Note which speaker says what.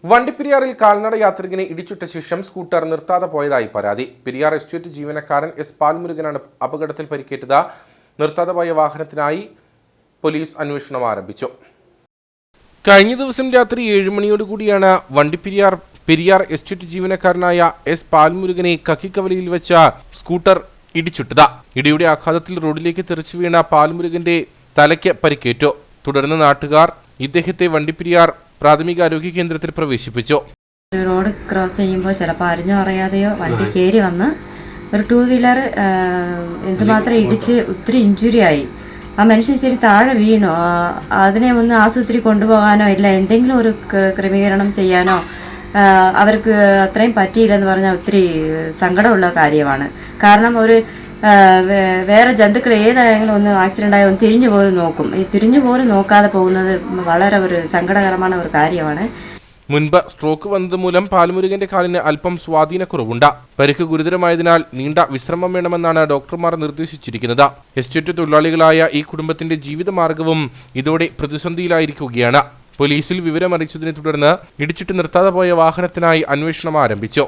Speaker 1: വണ്ടിപ്പെരിയാറിൽ കാൽനട യാത്രികനെ ഇടിച്ചുട്ട ശേഷം സ്കൂട്ടർ നിർത്താതെ പോയതായി പരാതി. പെരിയാർ എസ്റ്റേറ്റ് ജീവനക്കാരൻ എസ് പാൽമുരുകനാണ് അപകടത്തിൽ പരിക്കേറ്റത്. നിർത്താതെ പോയ വാഹനത്തിനായി പോലീസ് അന്വേഷണം ആരംഭിച്ചു. കഴിഞ്ഞ ദിവസം രാത്രി 7 മണിയോടുകൂടിയാണ് പെരിയാർ എസ്റ്റേറ്റ് ജീവനക്കാരനായ എസ് പാൽമുരുകനെ കക്കിക്കവലയിൽ വെച്ച സ്കൂട്ടർ ഇടിച്ചുട്ടത്. ഇടിയുടെ ആഘാതത്തിൽ റോഡിലേക്ക് തെറിച്ചു വീണ പാൽമുരുകന്റെ തലയ്ക്ക് പരിക്കേറ്റു. തുടർന്ന് നാട്ടുകാർ ഇദ്ദേഹത്തെ വണ്ടിപ്പെരിയാർ പ്രാഥമിക ആരോഗ്യ കേന്ദ്രത്തിൽ പ്രവേശിപ്പിച്ചു.
Speaker 2: റോഡ് ക്രോസ് ചെയ്യുമ്പോൾ ചിലപ്പോൾ അറിഞ്ഞോ അറിയാതെയോ വണ്ടി കയറി വന്ന് ഒരു 2 വീലർ എന്തുമാത്രം ഇടിച്ച് ഒത്തിരി ഇഞ്ചുറി ആയി. ആ മനുഷ്യൻ ശരി താഴെ വീണു. അതിനെ ഒന്ന് ആശുപത്രി കൊണ്ടുപോകാനോ ഇല്ല എന്തെങ്കിലും ഒരു ക്രമീകരണം ചെയ്യാനോ അവർക്ക് അത്രയും പറ്റിയില്ലെന്ന് പറഞ്ഞാൽ ഒത്തിരി സങ്കടമുള്ള കാര്യമാണ്. കാരണം ഒരു വേറെ ജന്തുക്കൾ ഏതായെങ്കിലും ഒന്ന് ആക്സിഡൻ്റ് ആയി ഒന്ന് തിരിഞ്ഞു പോലും നോക്കും. ഈ തിരിഞ്ഞു പോലും നോക്കാതെ പോകുന്നത് വളരെ ഒരു സങ്കടകരமான ഒരു കാര്യമാണ്.
Speaker 1: മുൻപ് സ്ട്രോക്ക് വന്നത് മൂലം പാൽമുരുകന്റെ കാലിന് അല്പം സ്വാധീനക്കുറവുണ്ട്. പരിക്ക് ഗുരുതരമായതിനാൽ നീണ്ട വിശ്രമം വേണമെന്നാണ് ഡോക്ടർമാർ നിർദ്ദേശിച്ചിരിക്കുന്നത്. എസ്റ്റേറ്റ് തൊഴിലാളികളായ ഈ കുടുംബത്തിന്റെ ജീവിതമാർഗവും ഇതോടെ പ്രതിസന്ധിയിലായിരിക്കുകയാണ്. പോലീസിൽ വിവരമറിയിച്ചതിനെ തുടർന്ന് ഇടിച്ചിട്ട് നിർത്താതെ പോയ വാഹനത്തിനായി അന്വേഷണം ആരംഭിച്ചു.